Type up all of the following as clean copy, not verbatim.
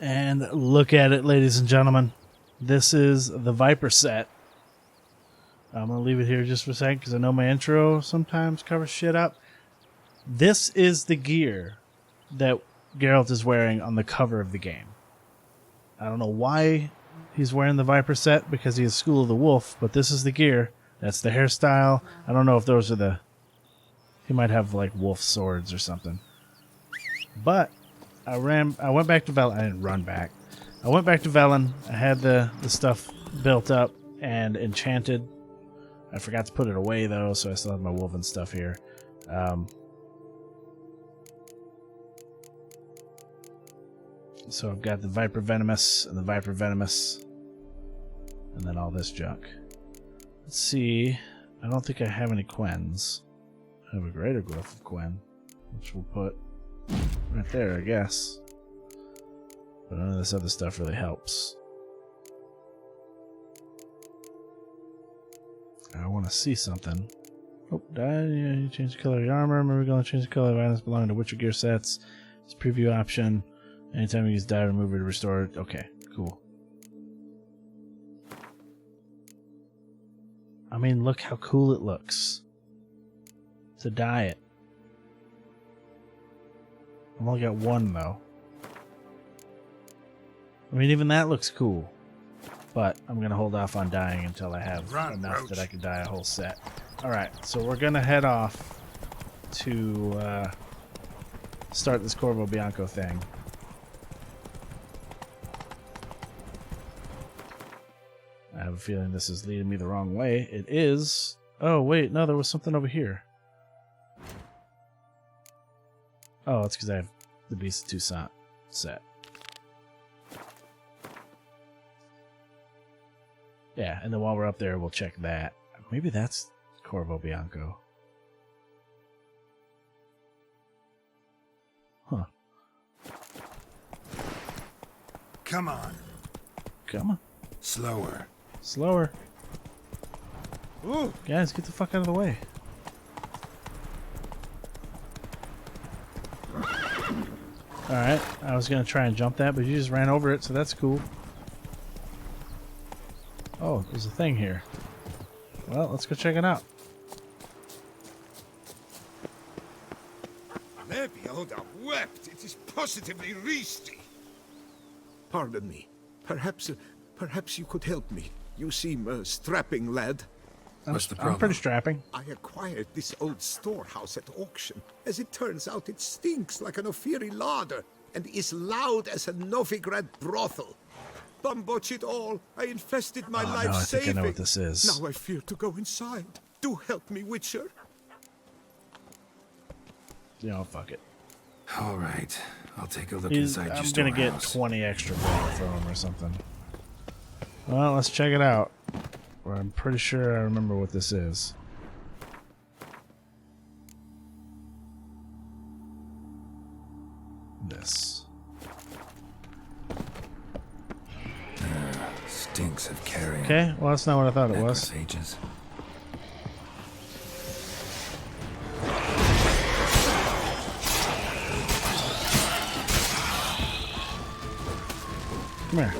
And look at it, ladies and gentlemen. This is the Viper set. I'm going to leave it here just for a second because I know my intro sometimes covers shit up. This is the gear that Geralt is wearing on the cover of the game. I don't know why he's wearing the Viper set because he is School of the Wolf, but this is the gear. That's the hairstyle. I don't know if those are the... He might have like wolf swords or something. But I went back to Velen. I didn't run back. I went back to Velen. I had the stuff built up and enchanted. I forgot to put it away though, so I still have my woven stuff here. So I've got the Viper Venomous and the Viper Venomous, and then all this junk. Let's see. I don't think I have any Quens. I have a greater growth of Quen, which we'll put right there, I guess. But none of this other stuff really helps. I want to see something. Oh, yeah, you change the color of your armor. Remember, going to change the color of items belonging to Witcher gear sets. It's a preview option. Anytime you use dye remover to restore it. Okay, cool. I mean, look how cool it looks. To dye it. I've only got one, though. I mean, even that looks cool. But I'm going to hold off on dyeing until I have enough that I can dye a whole set. Alright, so we're going to head off to start this Corvo Bianco thing. I have a feeling this is leading me the wrong way. It is. Oh, wait, no, there was something over here. Oh, it's because I have the Beast of Toussaint set. Yeah, and then while we're up there, we'll check that. Maybe that's Corvo Bianco. Huh. Come on. Come on. Slower. Slower. Ooh. Guys, get the fuck out of the way. Alright, I was going to try and jump that, but you just ran over it, so that's cool. Oh, there's a thing here. Well, let's go check it out. Lebioda wept. It is positively risky. Pardon me. Perhaps you could help me. You seem a strapping lad. What's the problem? I'm pretty strapping. I acquired this old storehouse at auction. As it turns out, it stinks like an Ophiri larder and is loud as a Novigrad brothel. Bambotch it all. I infested my life no, I saving. think I know what this is. Now I fear to go inside. Do help me, Witcher. You know, fuck it. All right. I'll take a look inside your I'm storehouse. gonna get 20 extra gold from him or something. Well, let's check it out. Well, I'm pretty sure I remember what this is. This. Stinks of carrion. Okay, well that's not what I thought it was. Macrophages. Come here.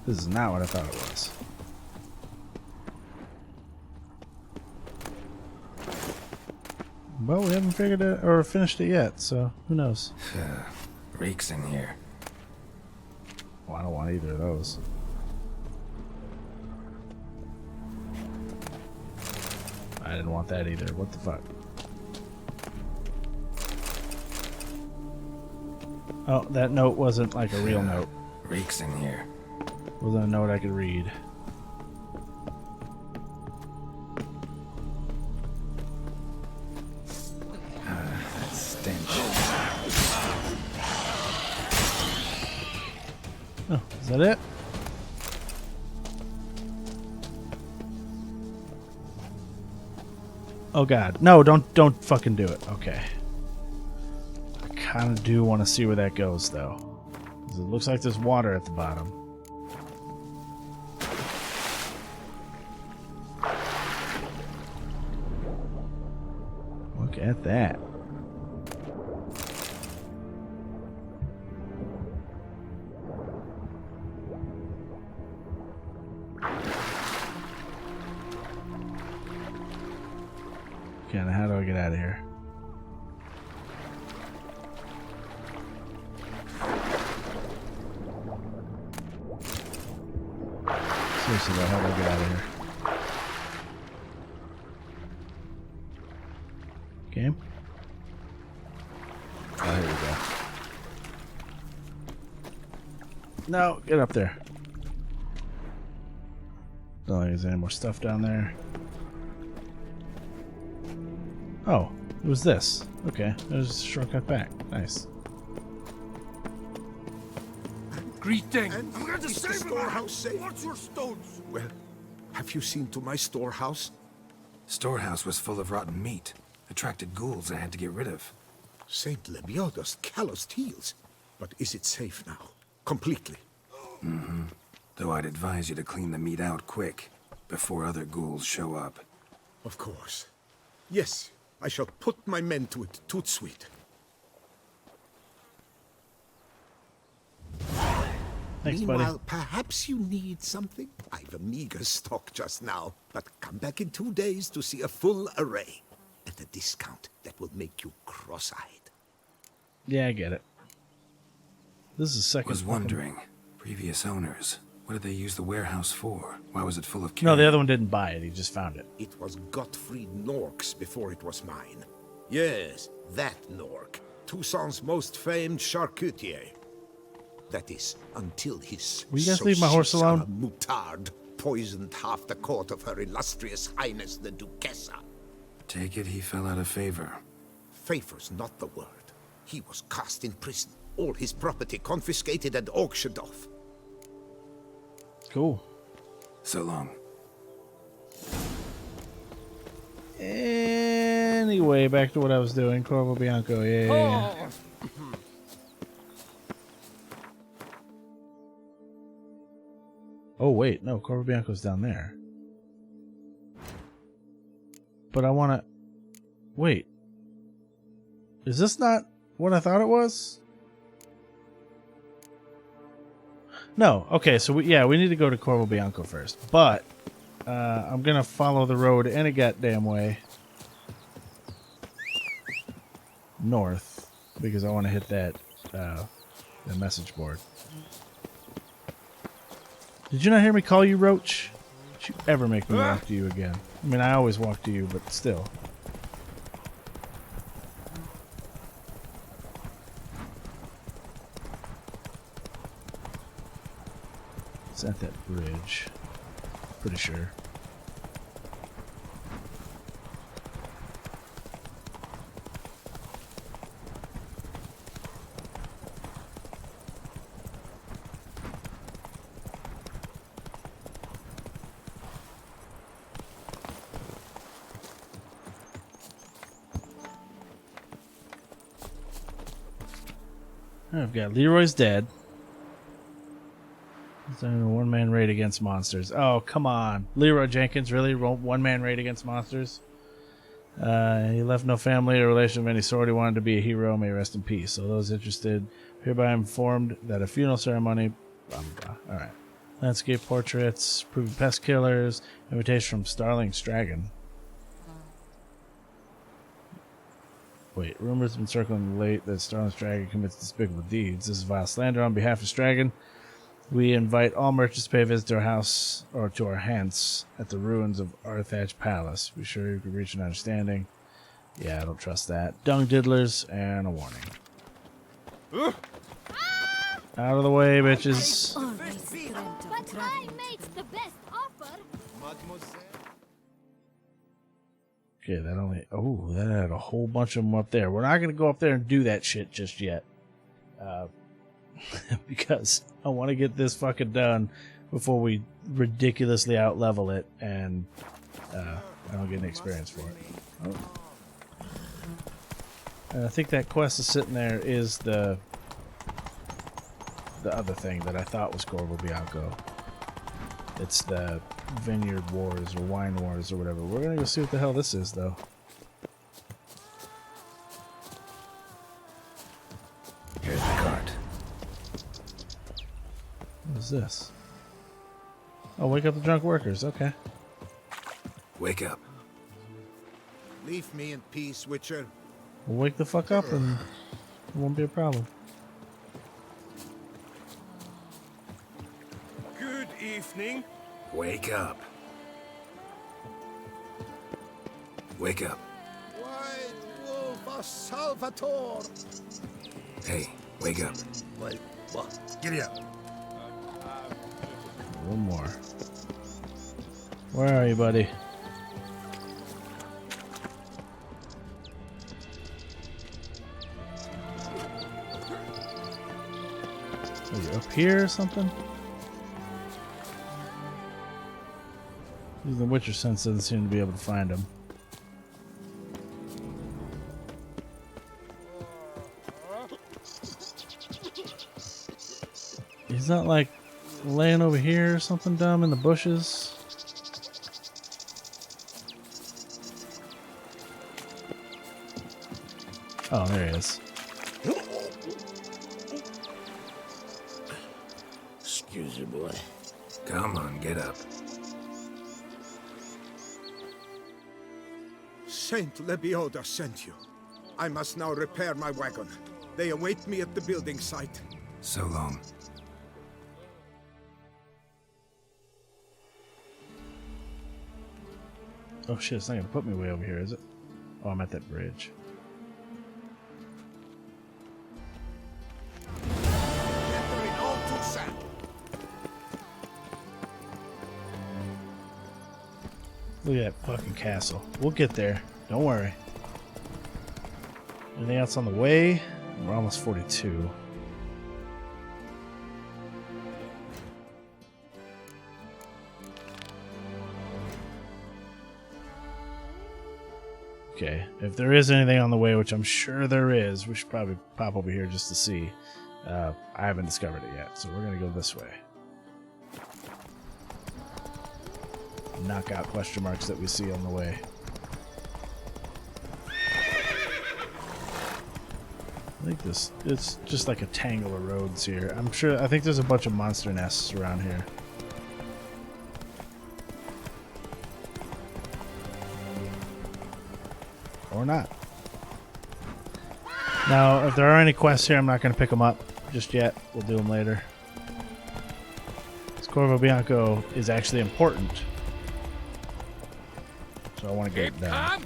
This is not what I thought it was. Well, we haven't figured it or finished it yet, so who knows? Reeks in here. Well, I don't want either of those. I didn't want that either. What the fuck? Oh, that note wasn't like a real note. Reeks in here. Wasn't a note I could read. That stench. Oh, is that it? Oh god. No, don't fucking do it. Okay. I kind of do want to see where that goes though. 'Cause it looks like there's water at the bottom. at that. Okay, now how do I get out of here? Seriously though, how do I get out of here? Game? Oh, here we go. No, get up there. Don't think there's any more stuff down there. Oh, it was this. Okay, there's a shortcut back. Nice. Greeting. And I'm going to is the save him. storehouse safe? What's your stones? Well, have you seen to my storehouse? Storehouse was full of rotten meat. Attracted ghouls I had to get rid of. Saint LEBIODA'S calloused heels. But is it safe now? Completely? Though I'd advise you to clean the meat out quick, before other ghouls show up. Of course. Yes, I shall put my men to it, tout suite. Thanks, Meanwhile, buddy. perhaps you need something? I've a meager stock just now, but come back in 2 days to see a full array. At a discount that will make you cross-eyed. Yeah, I get it. This is the second. Was wondering, previous owners, what did they use the warehouse for? Why was it full of No, the other one didn't buy it. He just found it. It was Gottfried Nork's before it was mine. Yes, that Nork. Toussaint's most famed charcutier. That is, until his Will you guys leave my horse alone? Moutard poisoned half the court of her illustrious highness the Duchessa. Take it he fell out of favor. Favor's not the word. He was cast in prison. All his property confiscated and auctioned off. Cool. So long. Anyway, back to what I was doing. Corvo Bianco. Yeah. Oh, wait. No, Corvo Bianco's down there. But I want to... Wait. Is this not what I thought it was? No. Okay, so we need to go to Corvo Bianco first. But I'm going to follow the road any goddamn way north because I want to hit that the message board. Did you not hear me call you Roach? Don't you ever make me walk to you again. I mean, I always walk to you, but still. It's at that bridge. Pretty sure. I've got Leroy's dead. It's a one-man raid against monsters. Oh, come on. Leroy Jenkins, really? One-man raid against monsters? He left no family or relation of any sort. He wanted to be a hero. May rest in peace. So those interested hereby informed that a funeral ceremony... Blah, blah, blah. Alright. Landscape portraits, proven pest killers, invitation from Starling Stragon. Wait, rumors have been circling late that Starling Stragon commits despicable deeds. This is vile slander on behalf of Stragon. We invite all merchants to pay a visit to our house, or to our hants, at the ruins of Arthach Palace. Be sure you can reach an understanding. Yeah, I don't trust that. Dung diddlers, and a warning. Out of the way, bitches. But I makes the best offer. Okay, that only... Oh, that had a whole bunch of them up there. We're not going to go up there and do that shit just yet. Because I want to get this fucking done before we ridiculously out-level it and I don't get any experience for it. Oh. And I think that quest is sitting there is the other thing that I thought was Corvo Bianco. It's the Vineyard Wars or Wine Wars or whatever. We're gonna go see what the hell this is, though. is this? Oh, wake up the drunk workers. Okay. Wake up. Leave me in peace, Witcher. We'll wake the fuck up and it won't be a problem. Good evening. Wake up. Wake up. White Wolf of Salvatore. Hey, wake up. Wait, what? Giddy up. One more. Where are you, buddy? Are you up here or something? The Witcher sense doesn't seem to be able to find him. He's not like laying over here or something dumb in the bushes. Oh, there he is. Excuse you, boy. Come on, get up. Saint Lebioda sent you. I must now repair my wagon. They await me at the building site. So long. Oh shit, it's not gonna put me way over here, is it? Oh, I'm at that bridge. Entering all TOUSSAINT. Look at that fucking castle. We'll get there. Don't worry. Anything else on the way? We're almost 42. Okay, if there is anything on the way, which I'm sure there is, we should probably pop over here just to see. I haven't discovered it yet, so we're going to go this way. Knock out question marks that we see on the way. I think it's just like a tangle of roads here. I think there's a bunch of monster nests around here. Or not. Now, if there are any quests here, I'm not going to pick them up just yet. We'll do them later. This Corvo Bianco is actually important. So I want to get it done.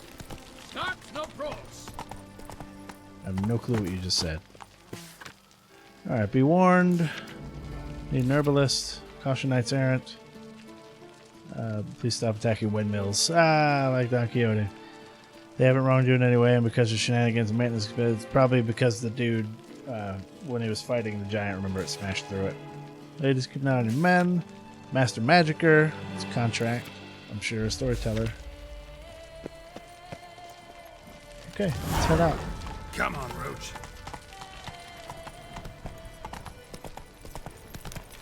Start no pros. I have no clue what you just said. Alright, be warned. Need an herbalist. Caution knights errant. Please stop attacking windmills. Like Don Quixote. They haven't wronged you in any way, and because of shenanigans and maintenance, it's probably because the dude, when he was fighting the giant, remember, it smashed through it. Ladies, keep an eye on your men. Master Magicer. It's a contract. I'm sure a storyteller. Okay, let's head out. Come on, Roach.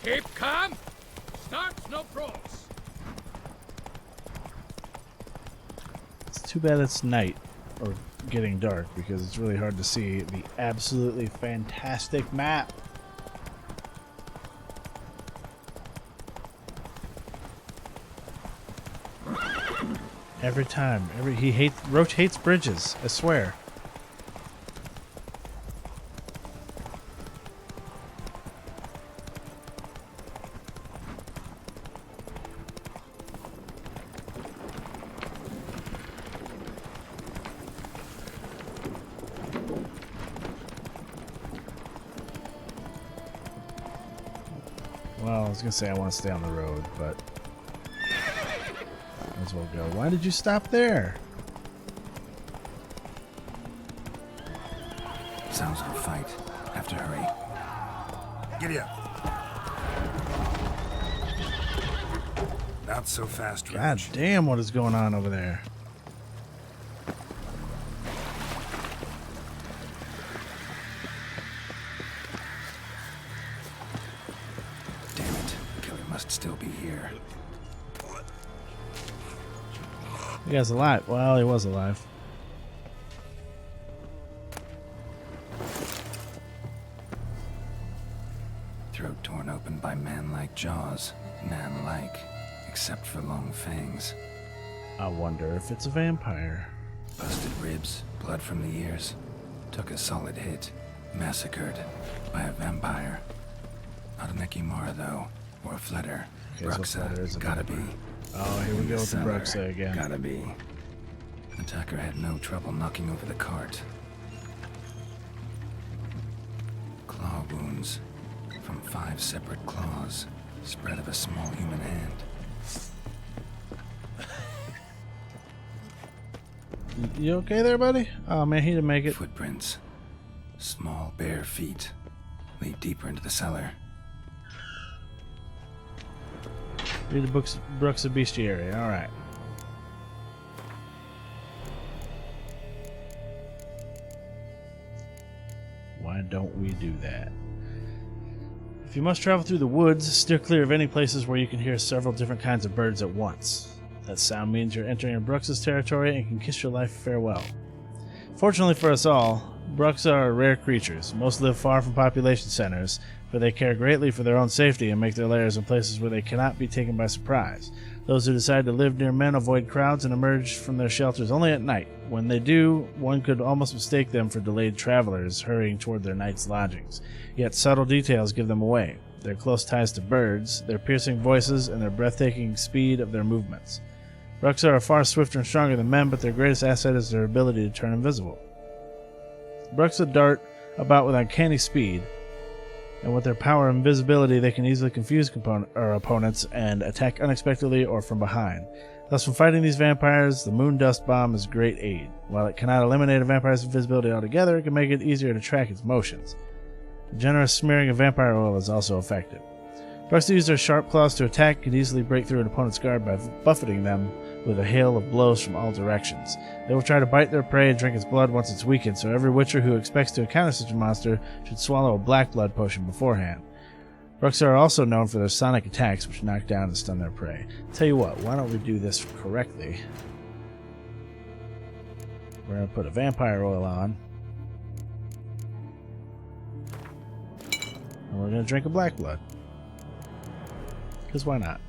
Keep calm. Start no pros. It's too bad it's night, or getting dark, because it's really hard to see the absolutely fantastic map. Every time, Roach hates bridges, I swear. Well, I was gonna say I want to stay on the road, but might as well go. Why did you stop there? Sounds like a fight. Have to hurry. Giddy up. Not so fast, God Roach. damn, what is going on over there? Damn it. Killer must still be here. You guys alive? Well, he was alive. Throat torn open by man like Great jaws, man-like, except for long fangs. I wonder if it's a vampire. Busted ribs, blood from the ears. Took a solid hit. Massacred by a vampire. Not an Ekimara, though, or a Fletter. Okay, so Fletter is BRUXA, a gotta be. vampire. Oh, here we In go with the cellar, BRUXA again. Gotta be. Attacker had no trouble knocking over the cart. Claw wounds from 5 separate claws, spread of a small human hand. You okay there, buddy? Oh man, he didn't make it. Footprints. Small bare feet lead deeper into the cellar. Read the books, BRUXA Bestiary. All right. Why don't we do that? If you must travel through the woods, steer clear of any places where you can hear several different kinds of birds at once. That sound means you're entering BRUXA's territory and can kiss your life farewell. Fortunately for us all, BRUXA are rare creatures. Most live far from population centers, for they care greatly for their own safety and make their lairs in places where they cannot be taken by surprise. Those who decide to live near men avoid crowds and emerge from their shelters only at night. When they do, one could almost mistake them for delayed travelers hurrying toward their night's lodgings. Yet subtle details give them away. Their close ties to birds, their piercing voices, and their breathtaking speed of their movements. BRUXA are far swifter and stronger than men, but their greatest asset is their ability to turn invisible. BRUXA dart about with uncanny speed, and with their power and invisibility they can easily confuse opponents and attack unexpectedly or from behind. Thus, when fighting these vampires, the moon dust bomb is great aid. While it cannot eliminate a vampire's invisibility altogether, it can make it easier to track its motions. The generous smearing of vampire oil is also effective. BRUXA use their sharp claws to attack and can easily break through an opponent's guard by buffeting them with a hail of blows from all directions. They will try to bite their prey and drink its blood once it's weakened, so every witcher who expects to encounter such a monster should swallow a black blood potion beforehand. BRUXA are also known for their sonic attacks, which knock down and stun their prey. Tell you what, why don't we do this correctly? We're going to put a vampire oil on. And we're going to drink a black blood. Because why not?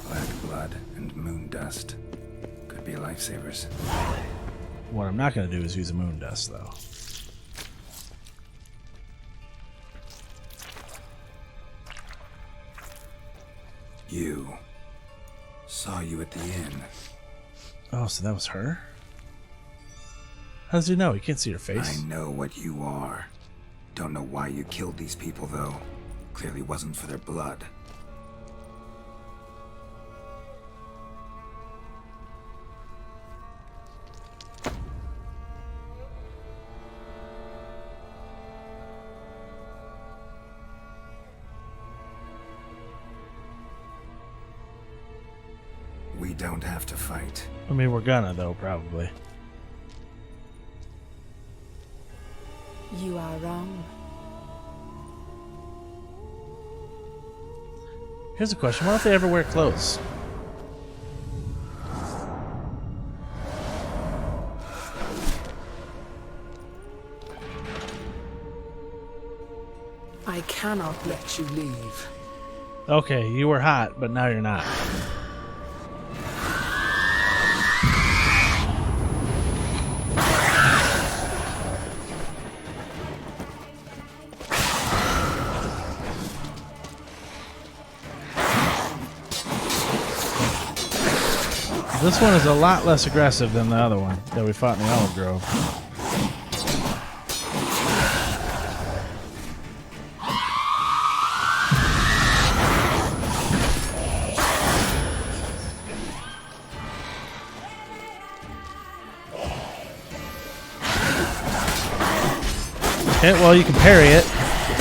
Black blood and moon dust could be lifesavers. What I'm not going to do is use a moon dust, though. You. Saw you at the inn. Oh, so that was her? How does he know? He can't see her face. I know what you are. Don't know why you killed these people, though. Clearly wasn't for their blood. We don't have to fight. I mean, we're gonna, though, probably. You are wrong. Here's a question. Why don't they ever wear clothes? I cannot let you leave. Okay, you were hot, but now you're not. This one is a lot less aggressive than the other one that we fought in the Olive Grove. Okay, well, you can parry it.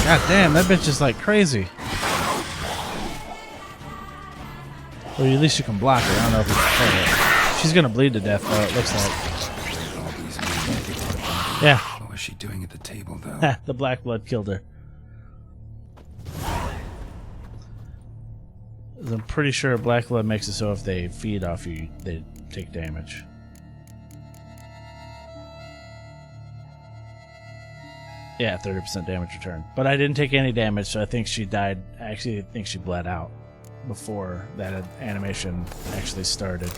God damn, that bitch is like crazy. Or at least you can block her. I don't know if you can parry it. She's gonna bleed to death, though, it looks like. Yeah. What was she doing at the table, though? The black blood killed her. I'm pretty sure black blood makes it so if they feed off you, they take damage. Yeah, 30% damage return. But I didn't take any damage, so I think she died. Actually, I think she bled out before that animation actually started.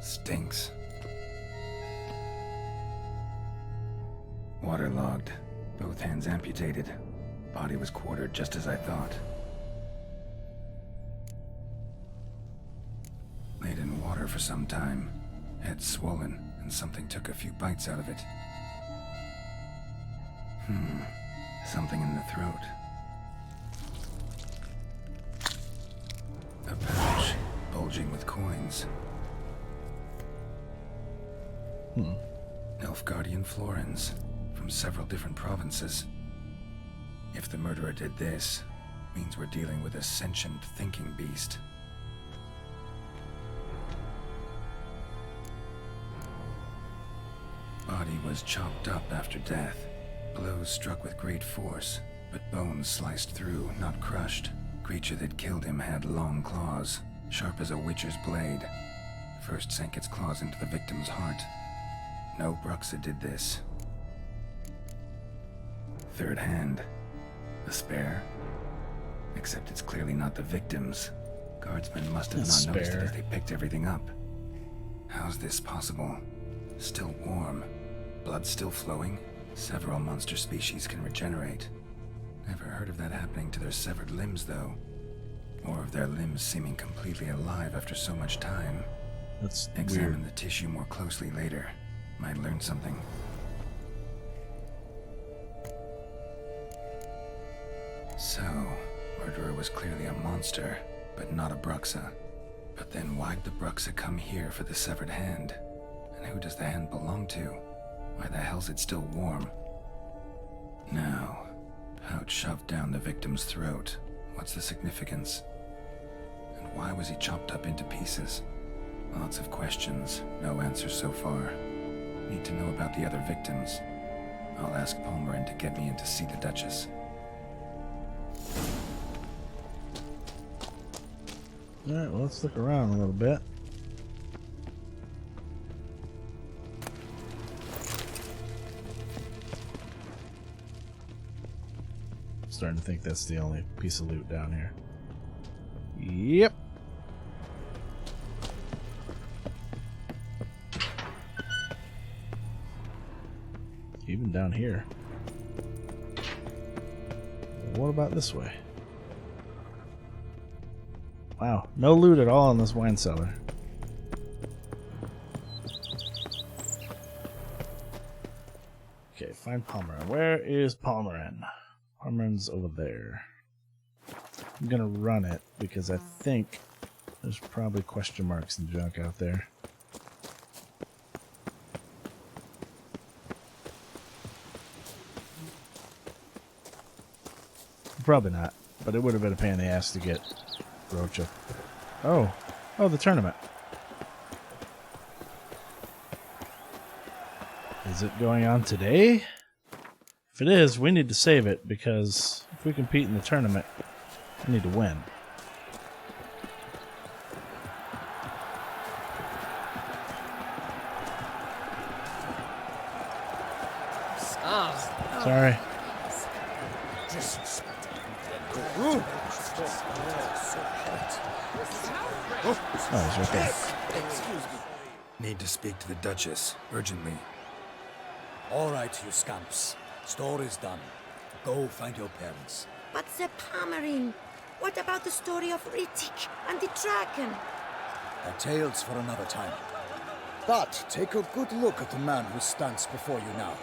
Stinks. Waterlogged. Both hands amputated. Body was quartered just as I thought. Laid in water for some time. Head swollen, and something took a few bites out of it. Something in the throat. A pouch, bulging with coins. Nilfgaardian florins, from several different provinces. If the murderer did this, means we're dealing with a sentient thinking beast. Body was chopped up after death. Blows struck with great force, but bones sliced through, not crushed. Creature that killed him had long claws, sharp as a witcher's blade. First sank its claws into the victim's heart. No BRUXA did this. Third hand. A spare. Except it's clearly not the victim's. Guardsmen must have not noticed it as they picked everything up. How's this possible? Still warm. Blood still flowing. Several monster species can regenerate. Never heard of that happening to their severed limbs, though. Or of their limbs seeming completely alive after so much time. That's Examine weird. the tissue more closely later. Might learn something. So, murderer was clearly a monster, but not a BRUXA. But then why'd the BRUXA come here for the severed hand? And who does the hand belong to? Why the hell's it still warm? Now, pouch shoved down the victim's throat. What's the significance? And why was he chopped up into pieces? Lots of questions, no answers so far. Need to know about the other victims. I'll ask Palmerin to get me in to see the Duchess. Alright, well, let's look around a little bit. I'm starting to think that's the only piece of loot down here. Yep. Even down here. What about this way? Wow, no loot at all in this wine cellar. Okay, find Palmerin. Where is Palmerin? Palmerin's over there. I'm gonna run it because I think there's probably question marks and junk out there. Probably not, but it would have been a pain in the ass to get Rocha. Oh, the tournament. Is it going on today? If it is, we need to save it because if we compete in the tournament, we need to win. Sorry. Oh, he's right there. Excuse me. Need to speak to the Duchess, urgently. All right, you scamps. Store is done. Go find your parents. But the Palmerin, what about the story of Rittik and the dragon? They're tales for another time. But take a good look at the man who stands before you now.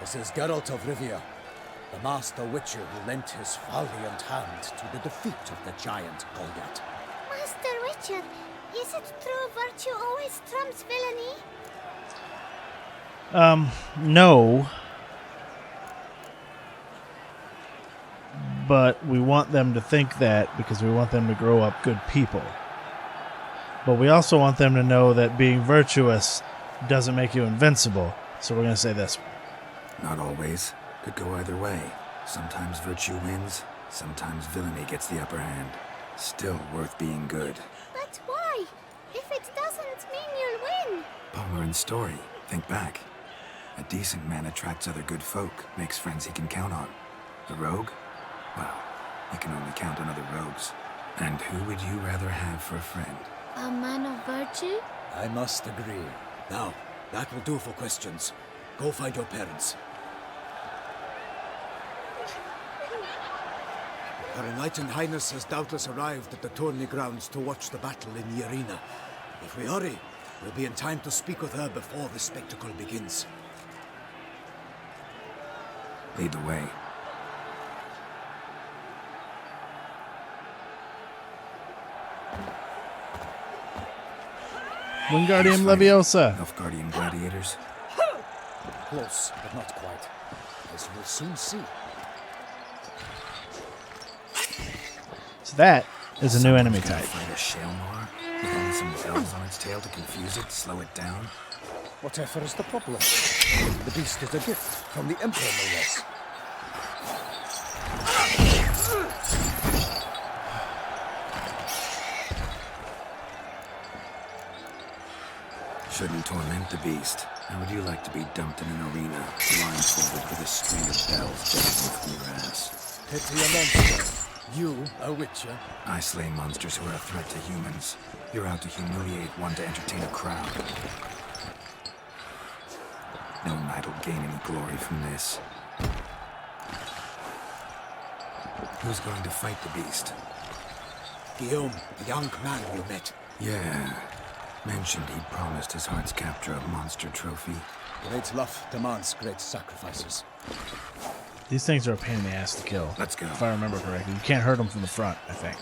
This is Geralt of Rivia, the master witcher who lent his valiant hand to the defeat of the giant Goliath. Master Richard, is it true virtue always trumps villainy? No. But we want them to think that because we want them to grow up good people. But we also want them to know that being virtuous doesn't make you invincible. So we're going to say this. Not always. Could go either way. Sometimes virtue wins, sometimes villainy gets the upper hand. Still worth being good. Palmer story. Think back. A decent man attracts other good folk, makes friends he can count on. A rogue? Well, he can only count on other rogues. And who would you rather have for a friend? A man of virtue? I must agree. Now, that will do for questions. Go find your parents. Her Enlightened Highness has doubtless arrived at the tourney grounds to watch the battle in the arena. If we hurry, we'll be in time to speak with her before the spectacle begins. Lead the way. Wingardium Leviosa. Nilfgaardian gladiators. Close, but not quite. As you'll soon see. So that is a new enemy type. Fight a Shaelmar with only some bells on its tail to confuse it, slow it down. Whatever is the problem? The beast is a gift from the Emperor, no less. Shouldn't torment the beast. How would you like to be dumped in an arena, blindfolded with a string of bells dangling from your ass? Pity a monster. You, a witcher? I slay monsters who are a threat to humans. You're out to humiliate one to entertain a crowd. No knight will gain any glory from this. Who's going to fight the beast? Guillaume, the young man you met. Yeah. Mentioned he'd promised his heart's capture a monster trophy. Great love demands great sacrifices. These things are a pain in the ass to kill. Let's go. If I remember correctly. You can't hurt them from the front, I think.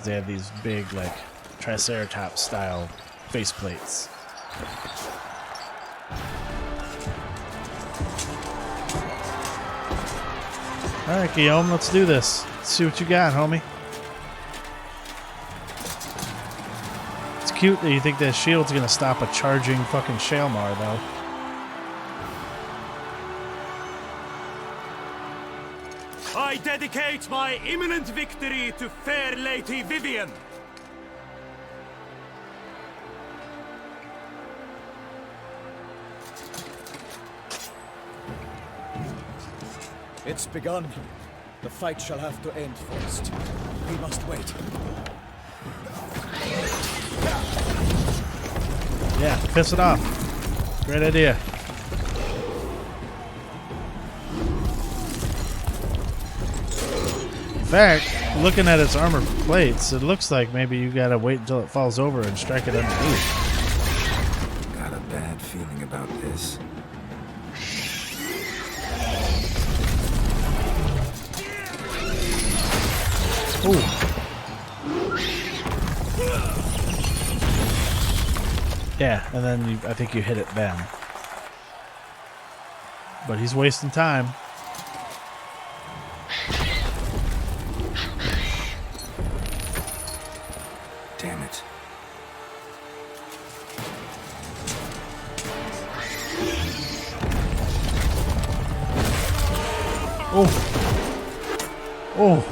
They have these big, like, Triceratops style faceplates. Alright, Guillaume, let's do this. Let's see what you got, homie. It's cute that you think that shield's gonna stop a charging fucking Shaelmar, though. I dedicate my imminent victory to fair Lady Vivian. It's begun. The fight shall have to end first. We must wait. Yeah, piss it off. Great idea. In fact, looking at its armor plates, it looks like maybe you gotta wait until it falls over and strike it underneath. Got a bad feeling about this. Ooh. Yeah, and then I think you hit it then. But he's wasting time. Damn it. Oh. Oh.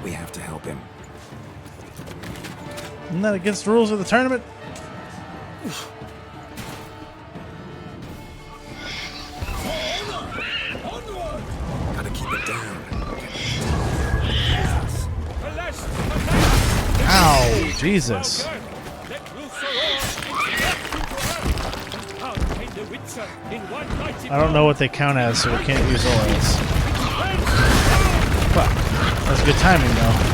We have to help him. Isn't that against the rules of the tournament? Gotta keep it down. Ow, Jesus. I don't know what they count as, so we can't use auras. Fuck. That's good timing, though.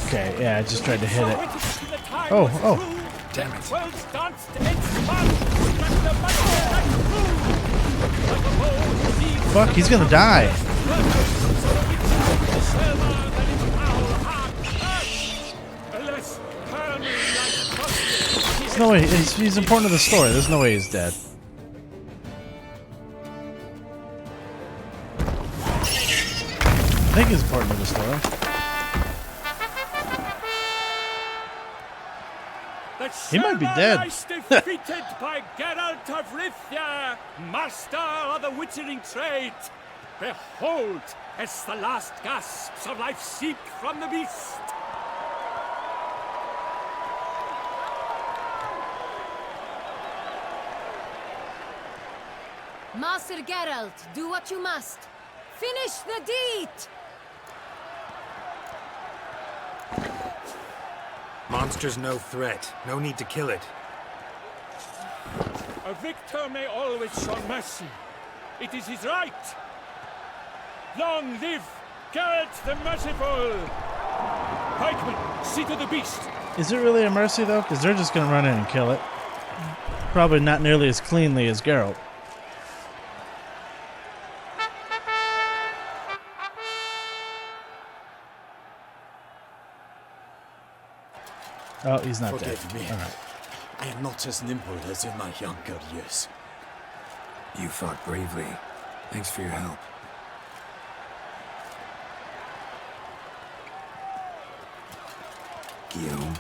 Okay, yeah, I just tried to hit it. Oh, oh. Damn it. Fuck, he's gonna die. There's no way, he's important to the story. There's no way he's dead. I think he's important to the story. The He might be dead. Allies defeated by Geralt of Rivia, master of the witchering trade. Behold, as the last gasps of life seep from the beast. Master Geralt, do what you must. Finish the deed! Monster's no threat. No need to kill it. A victor may always show mercy. It is his right. Long live Geralt the Merciful! Pikeman, see to the beast. Is it really a mercy, though? Because they're just going to run in and kill it. Probably not nearly as cleanly as Geralt. Oh, he's not dead. Forgive me. All right. I am not as nimble as in my younger years. You fought bravely. Thanks for your help. Guillaume?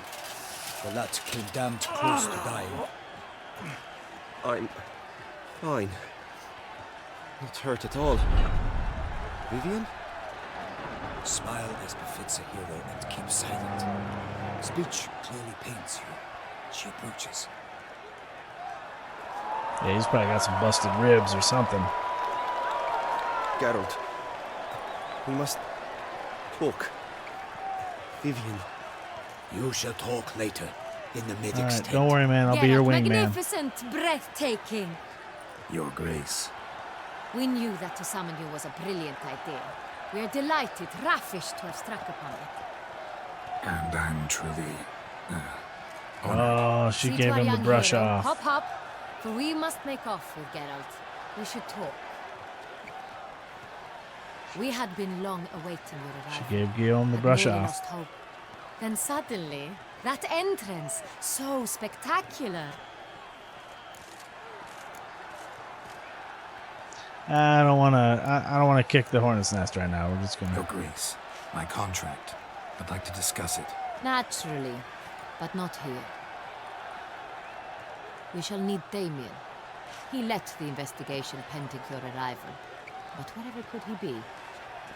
The lad came damned close to dying. I'm fine. Not hurt at all. Vivian? Smile as befits a hero and keep silent. Speech clearly pains you. She approaches. Yeah, he's probably got some busted ribs or something. Geralt. We must talk. Vivian. You shall talk later, in the All medic's right, tent. don't worry, man. I'll be your wingman. Magnificent, breathtaking. Your Grace. We knew that to summon you was a brilliant idea. We are delighted, ravished to have struck upon it. And I'm truly... Oh, she See gave to our him the young brush hero. off. Hop, hop, for we must make off with Geralt. We should talk. We had been long awaiting your arrival. She gave Guillaume the But brush nearly off. lost hope. Then suddenly, that entrance, so spectacular. I don't want to. I don't want to kick the hornet's nest right now. We're just gonna. Your Grace. My contract. I'd like to discuss it. Naturally, but not here. We shall need Damien. He led the investigation pending your arrival. But wherever could he be?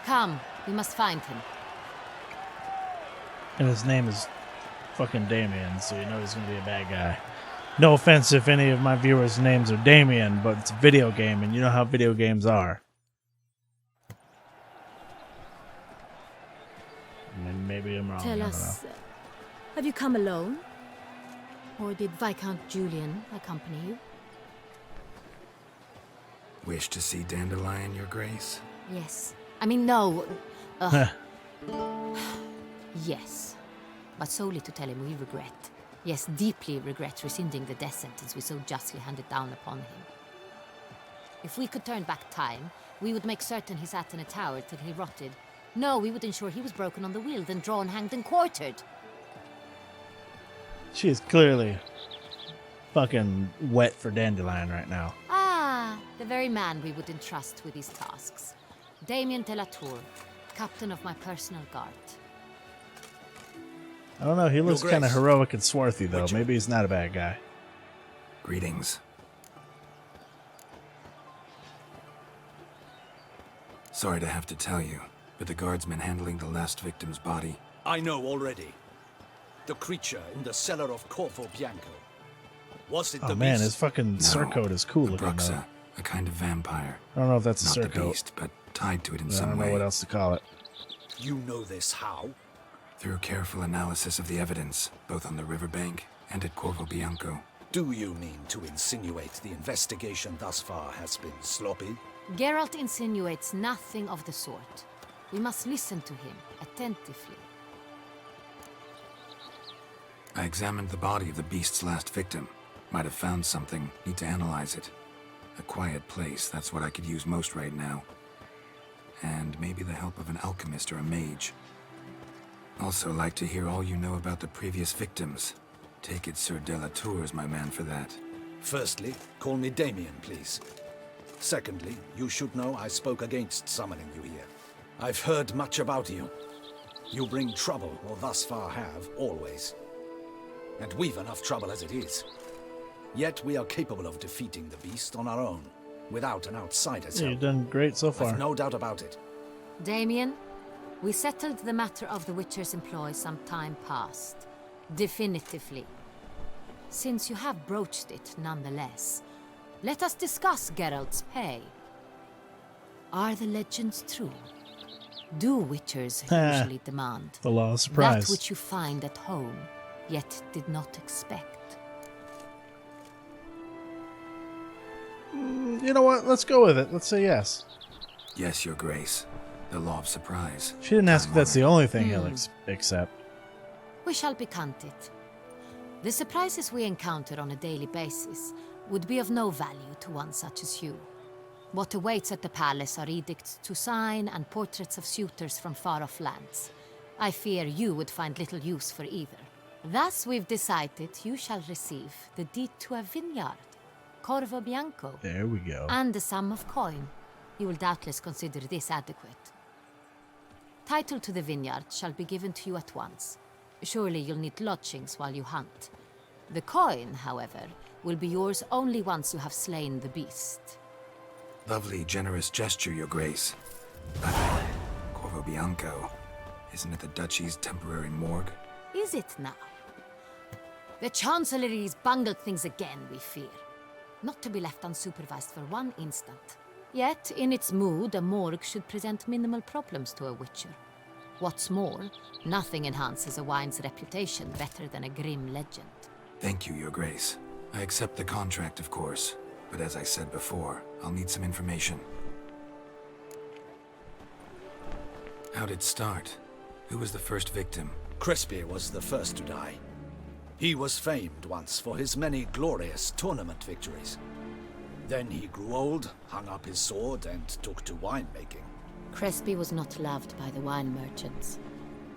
Come, we must find him. And his name is fucking Damien, so you know he's gonna be a bad guy. No offense if any of my viewers' names are Damien, but it's a video game, and you know how video games are. I mean, maybe I'm wrong. Tell I don't us, know. have you come alone? Or did Viscount Julian accompany you? Wish to see Dandelion, Your Grace? Yes. I mean, no. Yes. But solely to tell him we regret. Yes, deeply regret rescinding the death sentence we so justly handed down upon him. If we could turn back time, we would make certain he sat in a tower till he rotted. No, we would ensure he was broken on the wheel, then drawn, hanged, and quartered. She is clearly fucking wet for Dandelion right now. Ah, the very man we would entrust with these tasks. Damien de la Tour, captain of my personal guard. I don't know. He looks Your kind of Grace. heroic and swarthy, though. Witcher. Maybe he's not a bad guy. Greetings. Sorry to have to tell you, but the guardsman handling the last victim's body... I know already. The creature in the cellar of Corvo Bianco. Was it Oh the man, beast? his fucking No, surcoat is cool a looking, though. BRUXA, a kind of vampire. I don't know if that's a Not the surcoat. beast, but tied to it in I some don't know way. what else to call it. You know this how? Through careful analysis of the evidence, both on the riverbank and at Corvo Bianco. Do you mean to insinuate the investigation thus far has been sloppy? Geralt insinuates nothing of the sort. We must listen to him attentively. I examined the body of the beast's last victim. Might have found something, need to analyze it. A quiet place, that's what I could use most right now. And maybe the help of an alchemist or a mage. Also like to hear all you know about the previous victims. Take it Sir de la Tour is my man for that. Firstly, call me Damien, please. Secondly, you should know I spoke against summoning you here. I've heard much about you. You bring trouble, or thus far have, always. and we've enough trouble as it is. Yet we are capable of defeating the beast on our own, without an outsider's Yeah, help. you've done great so far. I've no doubt about it. Damien, we settled the matter of the Witcher's employ some time past. Definitively. Since you have broached it nonetheless, let us discuss Geralt's pay. Are the legends true? Do Witchers usually demand The law of surprise. that which you find at home, yet did not expect? You know what? Let's go with it. Let's say yes. Yes, Your Grace. The law of surprise. She didn't ask if that's the only thing he'll accept. We shall becant it. The surprises we encounter on a daily basis would be of no value to one such as you. What awaits at the palace are edicts to sign and portraits of suitors from far-off lands. I fear you would find little use for either. Thus we've decided you shall receive the deed to a vineyard, Corvo Bianco, There we go. and a sum of coin. You will doubtless consider this adequate. Title to the vineyard shall be given to you at once. Surely you'll need lodgings while you hunt. The coin, however, will be yours only once you have slain the beast. Lovely, generous gesture, Your Grace. But Corvo Bianco, isn't it the Duchy's temporary morgue? Is it now? The Chancellery's bungled things again, we fear. Not to be left unsupervised for one instant. Yet, in its mood, a morgue should present minimal problems to a Witcher. What's more, nothing enhances a wine's reputation better than a grim legend. Thank you, Your Grace. I accept the contract, of course. But as I said before, I'll need some information. How'd it start? Who was the first victim? Crispy was the first to die. He was famed once for his many glorious tournament victories. Then he grew old, hung up his sword, and took to winemaking. Crespi was not loved by the wine merchants.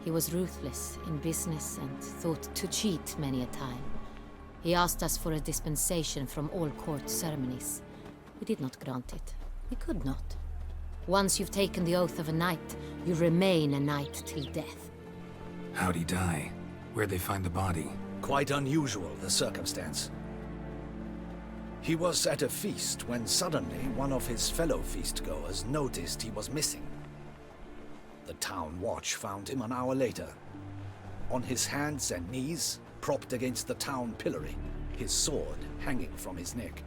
He was ruthless in business and thought to cheat many a time. He asked us for a dispensation from all court ceremonies. We did not grant it. We could not. Once you've taken the oath of a knight, you remain a knight till death. How'd he die? Where'd they find the body? Quite unusual, the circumstance. He was at a feast when suddenly one of his fellow feastgoers noticed he was missing. The town watch found him an hour later. On his hands and knees, propped against the town pillory, his sword hanging from his neck.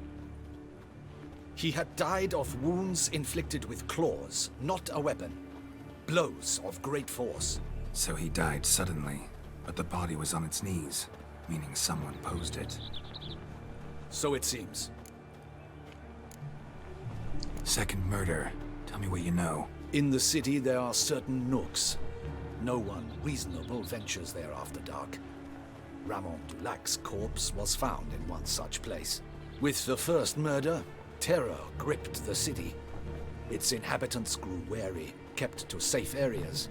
He had died of wounds inflicted with claws, not a weapon. Blows of great force. So he died suddenly, but the body was on its knees, meaning someone posed it. So it seems. Second murder. Tell me what you know. In the city there are certain nooks. No one reasonable ventures there after dark. Ramon Dulac's corpse was found in one such place. With the first murder, terror gripped the city. Its inhabitants grew wary, kept to safe areas.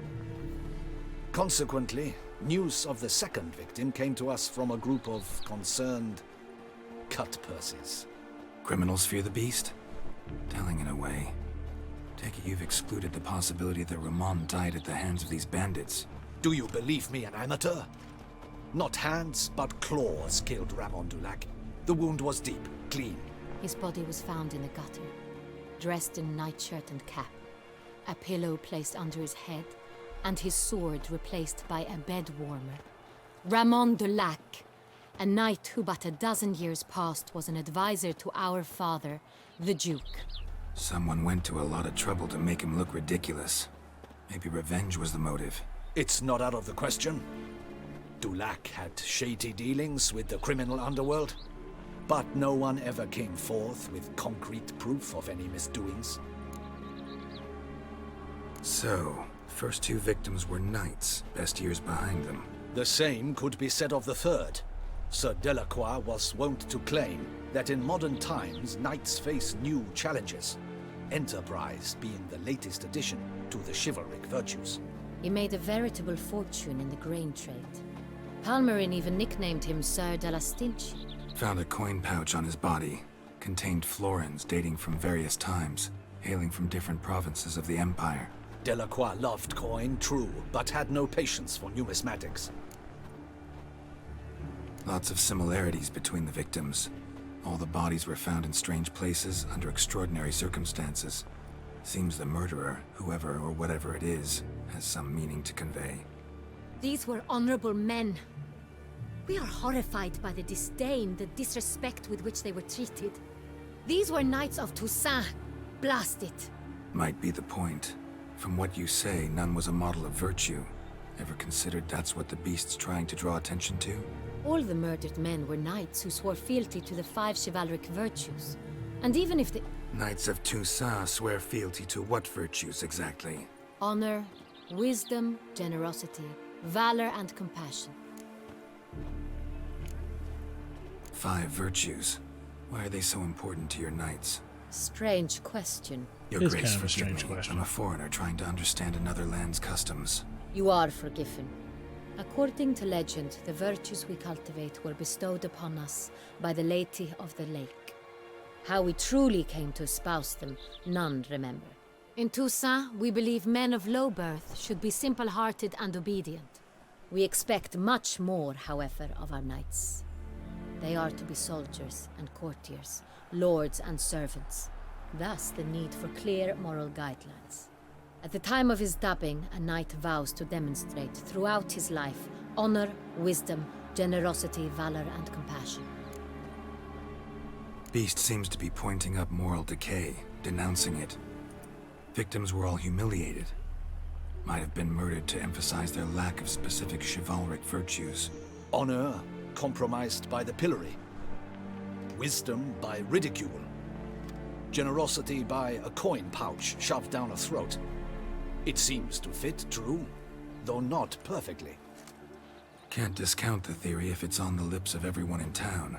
Consequently, news of the second victim came to us from a group of concerned cut-purses. Criminals fear the beast? Telling in a way. Take it you've excluded the possibility that Ramon died at the hands of these bandits. Do you believe me an amateur? Not hands, but claws killed Ramon Dulac. The wound was deep, clean. His body was found in the gutter, dressed in nightshirt and cap, a pillow placed under his head, and his sword replaced by a bed warmer. Ramon Dulac, a knight who but a dozen years past was an advisor to our father, the Duke. Someone went to a lot of trouble to make him look ridiculous. Maybe revenge was the motive. It's not out of the question. Dulac had shady dealings with the criminal underworld, but no one ever came forth with concrete proof of any misdoings. So, first two victims were knights, best years behind them. The same could be said of the third. Sir Delacroix was wont to claim that in modern times knights face new challenges, enterprise being the latest addition to the chivalric virtues. He made a veritable fortune in the grain trade. Palmerin even nicknamed him Sir de la Stinch. Found a coin pouch on his body. Contained florins dating from various times, hailing from different provinces of the Empire. Delacroix loved coin, true, but had no patience for numismatics. Lots of similarities between the victims. All the bodies were found in strange places under extraordinary circumstances. Seems the murderer, whoever or whatever it is, has some meaning to convey. These were honorable men. We are horrified by the disdain, the disrespect with which they were treated. These were knights of Toussaint. Blast it. Might be the point. From what you say, none was a model of virtue. Ever considered that's what the beast's trying to draw attention to? All the murdered men were knights who swore fealty to the 5 chivalric virtues. And even if the... Knights of Toussaint swear fealty to what virtues exactly? Honor, wisdom, generosity, valor, and compassion. 5 virtues. Why are they so important to your knights? Strange question. Your It's Grace, kind of a forgive strange me. question. I'm a foreigner trying to understand another land's customs. You are forgiven. According to legend, the virtues we cultivate were bestowed upon us by the Lady of the Lake. How we truly came to espouse them, none remember. In Toussaint, we believe men of low birth should be simple-hearted and obedient. We expect much more, however, of our knights. They are to be soldiers and courtiers, lords and servants. Thus, the need for clear moral guidelines. At the time of his dubbing, a knight vows to demonstrate throughout his life honor, wisdom, generosity, valor, and compassion. Beast seems to be pointing up moral decay, denouncing it. Victims were all humiliated. Might have been murdered to emphasize their lack of specific chivalric virtues. Honor compromised by the pillory. Wisdom by ridicule. Generosity by a coin pouch shoved down a throat. It seems to fit, true, though not perfectly. Can't discount the theory if it's on the lips of everyone in town.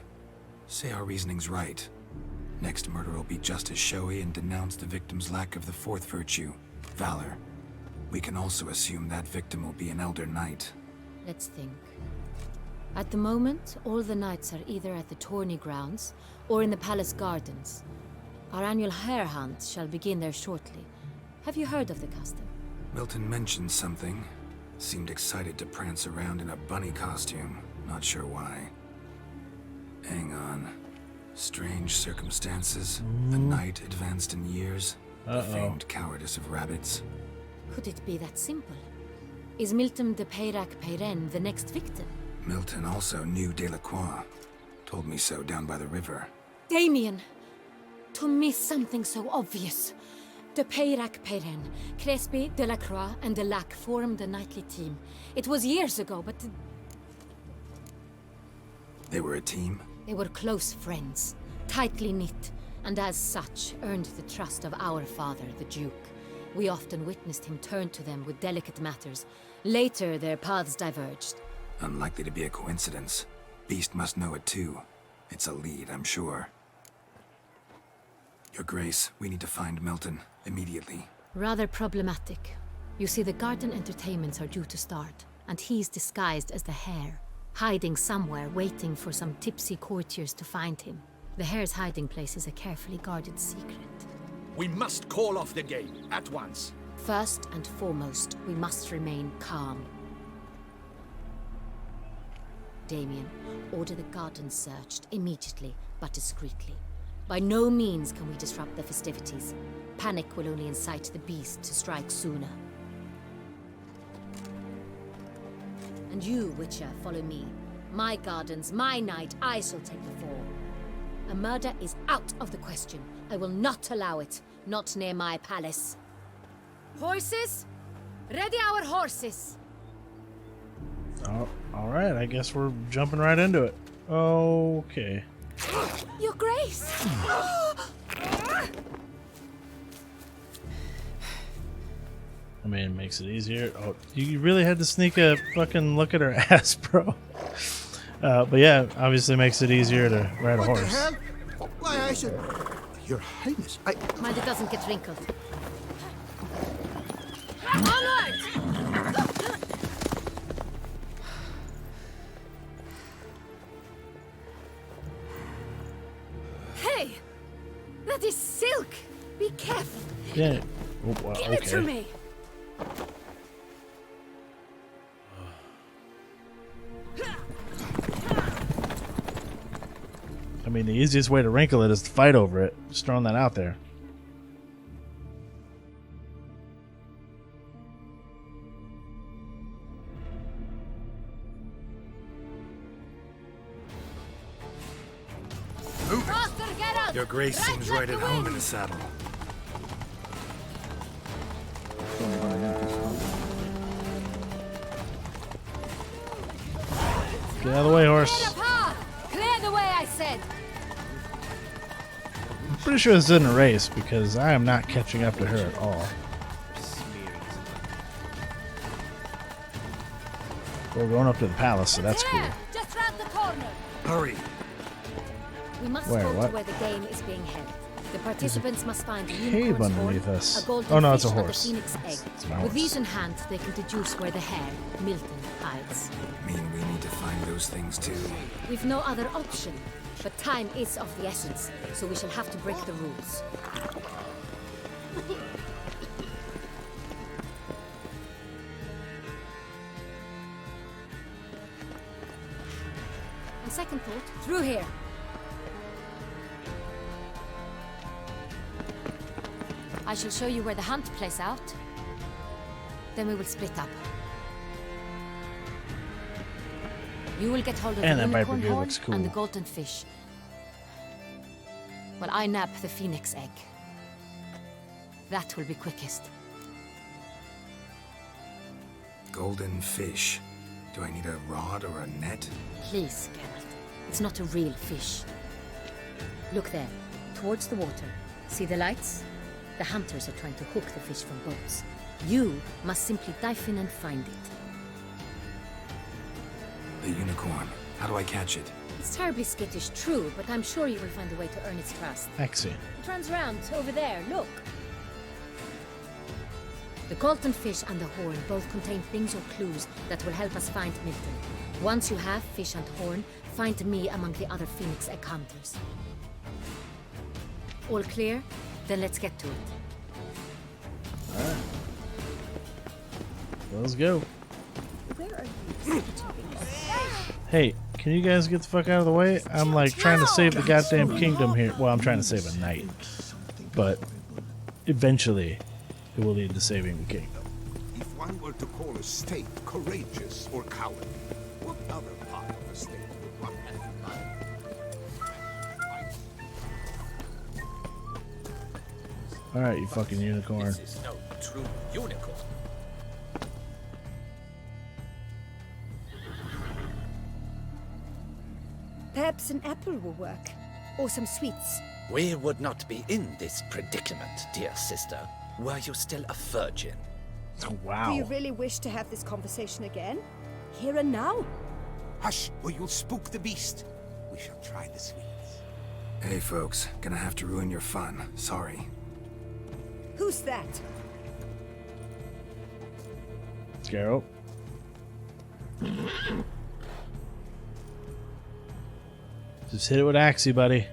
Say our reasoning's right. Next murder will be just as showy and denounce the victim's lack of the 4th virtue, valor. We can also assume that victim will be an elder knight. Let's think. At the moment, all the knights are either at the tourney grounds or in the palace gardens. Our annual hare hunt shall begin there shortly. Have you heard of the custom? Milton mentioned something. Seemed excited to prance around in a bunny costume. Not sure why. Hang on. Strange circumstances. A knight advanced in years. The famed cowardice of rabbits. Could it be that simple? Is Milton de Peyrac-Peyren the next victim? Milton also knew Delacroix. Told me so down by the river. Damien! To miss something so obvious. De Peyrac-Peyren, Crespi, Delacroix, and Delac formed a knightly team. It was years ago, but... They were a team? They were close friends, tightly knit, and as such earned the trust of our father, the Duke. We often witnessed him turn to them with delicate matters. Later, their paths diverged. Unlikely to be a coincidence. Beast must know it too. It's a lead, I'm sure. Your Grace, we need to find Milton, immediately. Rather problematic. You see, the garden entertainments are due to start, and he's disguised as the hare, hiding somewhere, waiting for some tipsy courtiers to find him. The hare's hiding place is a carefully guarded secret. We must call off the game, at once. First and foremost, we must remain calm. Damien, order the garden searched immediately, but discreetly. By no means can we disrupt the festivities. Panic will only incite the beast to strike sooner. And you, Witcher, follow me. My gardens, my night, I shall take the fall. A murder is out of the question. I will not allow it. Not near my palace. Horses? Ready our horses! Oh, all right, I guess we're jumping right into it. Okay. Your Grace! I mean, it makes it easier. Oh, you really had to sneak a fucking look at her ass, bro. But yeah, obviously makes it easier to ride a horse. What the hell? Why, I should... Your Highness, Mind it doesn't get wrinkled. Onward! Hey! That is silk! Be careful! Yeah. Oh, well, Give it to me! mean, the easiest way to wrinkle it is to fight over it. Just throwing that out there. Your grace seems right at home in the saddle. Get out of the way, horse. Clear the way, I said. I'm pretty sure this isn't a race because I am not catching up to her at all. We're going up to the palace, so that's cool. Just round the corner. Hurry. We must Where, go what? to where the game is being held. The participants must find a Cave unicorn's underneath horn, us. a golden Oh no, it's a fish, and horse. phoenix egg. It's my With horse. these in hand, they can deduce where the hare, Milton, hides. Mean we need to find those things too. We've no other option, but time is of the essence, so we shall have to break the rules. On second thought, through here. I shall show you where the hunt plays out. Then we will split up. You will get hold of And the that viper unicorn gear horn looks cool. and the golden fish. While I nab the phoenix egg. That will be quickest. Golden fish. Do I need a rod or a net? Please, Geralt. It's not a real fish. Look there, towards the water. See the lights? The hunters are trying to hook the fish from boats. You must simply dive in and find it. The unicorn. How do I catch it? It's terribly skittish, true, but I'm sure you will find a way to earn its trust. Excellent. It runs round, over there, look. The golden fish and the horn both contain things or clues that will help us find Milton. Once you have fish and horn, find me among the other phoenix egg hunters. All clear? Then let's get to it. Alright. Let's go. Where are you? Hey, can you guys get the fuck out of the way? I'm like trying to save the goddamn kingdom here. Well, I'm trying to save a knight. But eventually it will lead to saving the kingdom. If one were to call a state courageous or cowardly, what other part of the state would one have in mind? Alright, you fucking unicorn. This is no true unicorn. Perhaps an apple will work. Or some sweets. We would not be in this predicament, dear sister, were you still a virgin. Wow. Do you really wish to have this conversation again? Here and now? Hush, or you'll spook the beast. We shall try the sweets. Hey folks, gonna have to ruin your fun. Sorry. Who's that? Scarrow. Just hit it with Axie, buddy.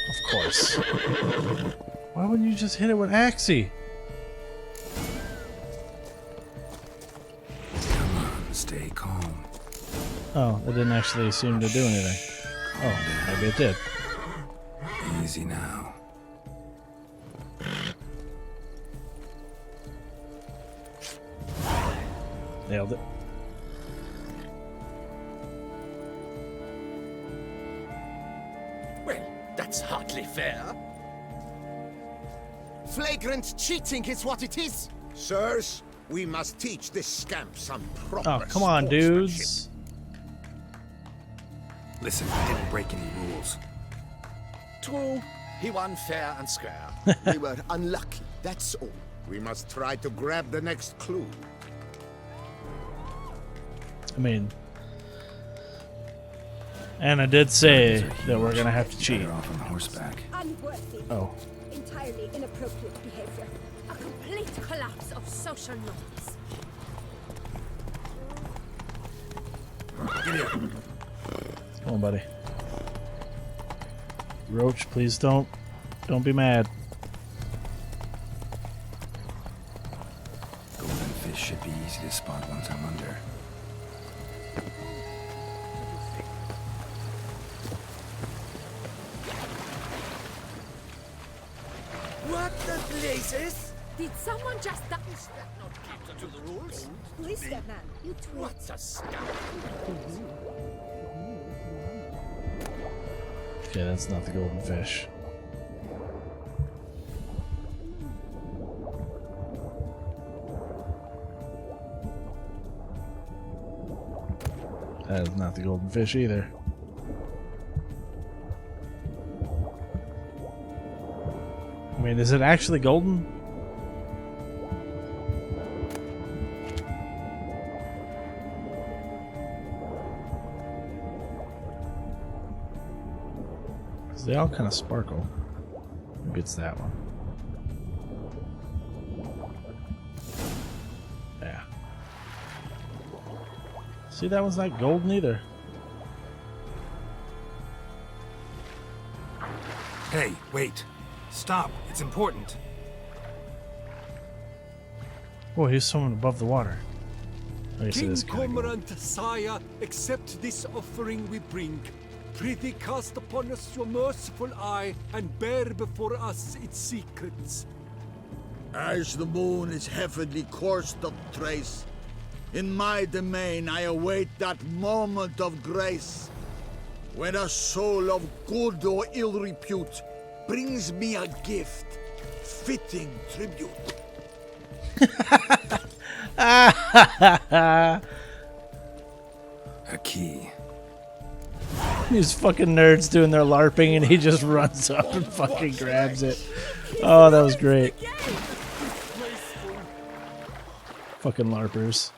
Of course. Why wouldn't you just hit it with Axie? Come on, stay calm. Oh, it didn't actually seem to do anything. Oh, maybe it did. Easy now. Nailed it. Well, that's hardly fair. Flagrant cheating is what it is. Sirs, we must teach this scamp some proper Oh, come on, sportsmanship. dudes. Listen, I didn't break any rules. True, he won fair and square. We were unlucky, that's all. We must try to grab the next clue. I mean, Anna did say that we're gonna have to cheat. Better off on horseback. Unworthy. Oh. Entirely inappropriate behavior. A complete collapse of social norms. Get here. Come on, buddy. Roach, please don't be mad. Golden fish should be Easy to spot once I'm under. What the blazes? Did someone just... Is that not counter to the rules? Who is that man? You twit. What's a scoundrel? Okay, that's not the golden fish. That is not the golden fish either. I mean, is it actually golden? Because they all kind of sparkle. Maybe it's that one. Yeah. See, that one's not golden either. Hey, wait. Stop. It's important. Oh, he's swimming above the water. I guess it King is kinda golden. Cormorant, sire, accept this offering we bring. Prithee cast upon us your merciful eye and bear before us its secrets. As the moon is heavenly coursed of trace, in my domain I await that moment of grace, when a soul of good or ill repute brings me a gift, fitting tribute. A key. These fucking nerds doing their LARPing and he just runs up and fucking grabs it. Oh, that was great. Fucking LARPers.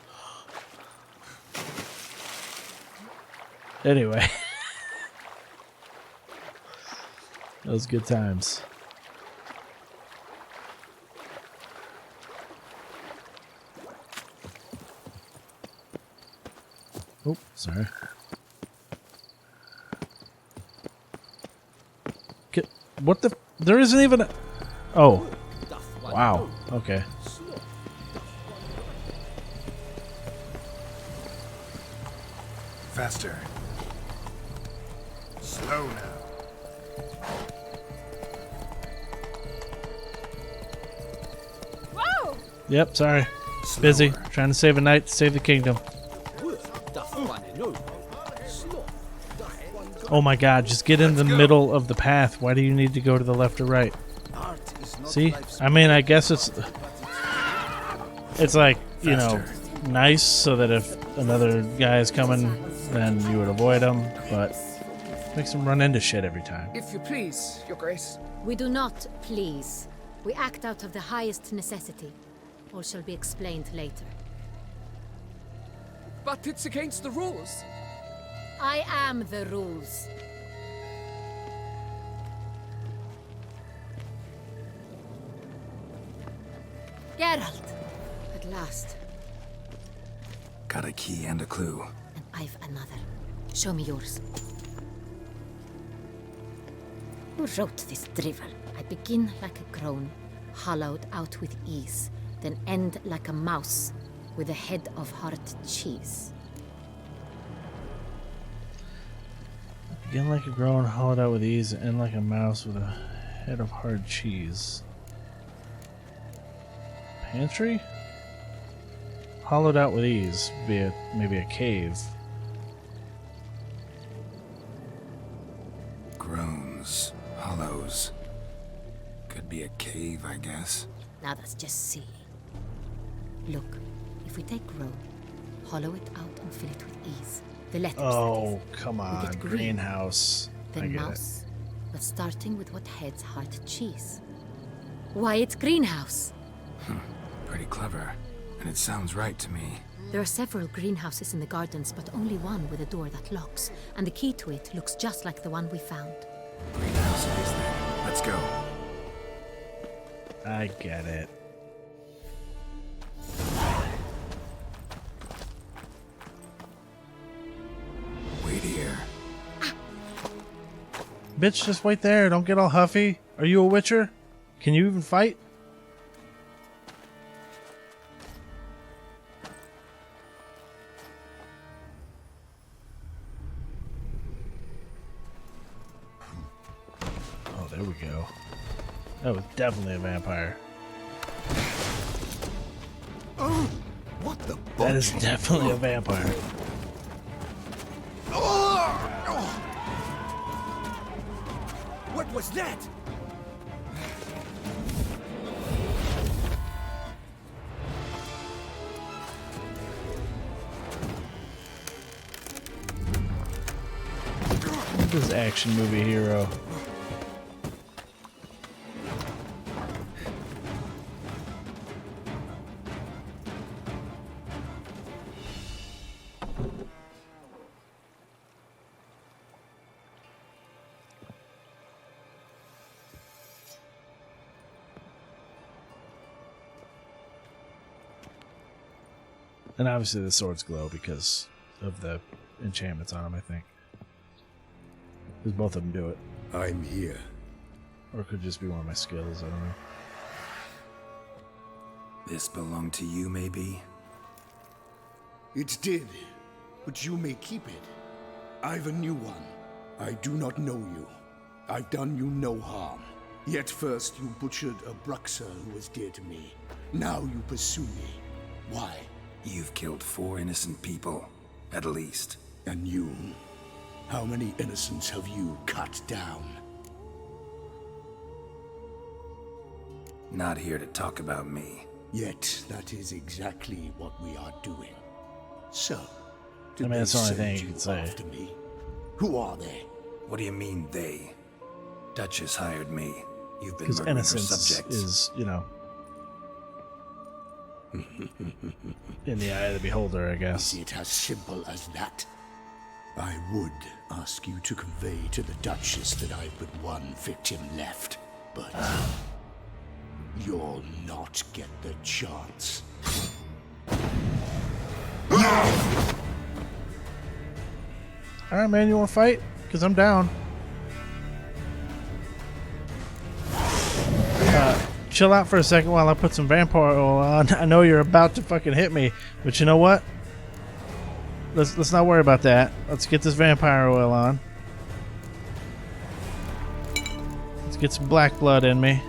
Anyway. Those good times. Oh, sorry. What the? There isn't even a... Oh. Wow. Okay. Faster. Slow now. Whoa! Yep, sorry. Busy. Trying to save a night to save the kingdom. Oh my god, just get in the middle of the path. Why do you need to go to the left or right? See? I mean, I guess it's like, you know, nice so that if another guy is coming, then you would avoid him, but makes him run into shit every time. If you please, Your Grace. We do not please. We act out of the highest necessity. All shall be explained later. But it's against the rules. I am the rules. Geralt! At last. Got a key and a clue. And I've another. Show me yours. Who wrote this drivel? I begin like a groan, hollowed out with ease, then end like a mouse, with a head of hard cheese. Begin like a grown, hollowed out with ease, and end like a mouse with a head of hard cheese. Pantry? Hollowed out with ease. Maybe a cave. Groans. Hollows. Could be a cave, I guess. Now that's just silly. Look, if we take groan, hollow it out and fill it with ease. The letters, oh, come We on. get green, Greenhouse. I then get mouse, but starting with what heads hard cheese. Why, it's greenhouse. Pretty clever. And it sounds right to me. There are several greenhouses in the gardens, but only one with a door that locks, and the key to it looks just like the one we found. Greenhouse it is then. Let's go. I get it. Wait here. Bitch, just wait there. Don't get all huffy. Are you a witcher? Can you even fight? go. That was definitely a vampire. Oh, what the That is definitely a vampire. What was that? This action movie hero. And obviously the swords glow because of the enchantments on them, I think. Because both of them do it. I'm here. Or it could just be one of my skills, I don't know. This belonged to you, maybe? It did, but you may keep it. I've a new one. I do not know you. I've done you no harm. Yet first you butchered a BRUXA who was dear to me. Now you pursue me. Why? You've killed 4 innocent people, at least. And you? How many innocents have you cut down? Not here to talk about me. Yet that is exactly what we are doing. So, I mean, that's the only thing you can say. After me? Who are they? What do you mean, they? Duchess hired me. You've been Because murdering her innocence subjects. is, you know, in the eye of the beholder, I guess. Is it as simple as that? I would ask you to convey to the Duchess that I've but one victim left, but you'll not get the chance. Alright, man, you want to fight? Because I'm down. Chill out for a second while I put some vampire oil on. I know you're about to fucking hit me, but you know what? Let's not worry about that. Let's get this vampire oil on. Let's get some black blood in me.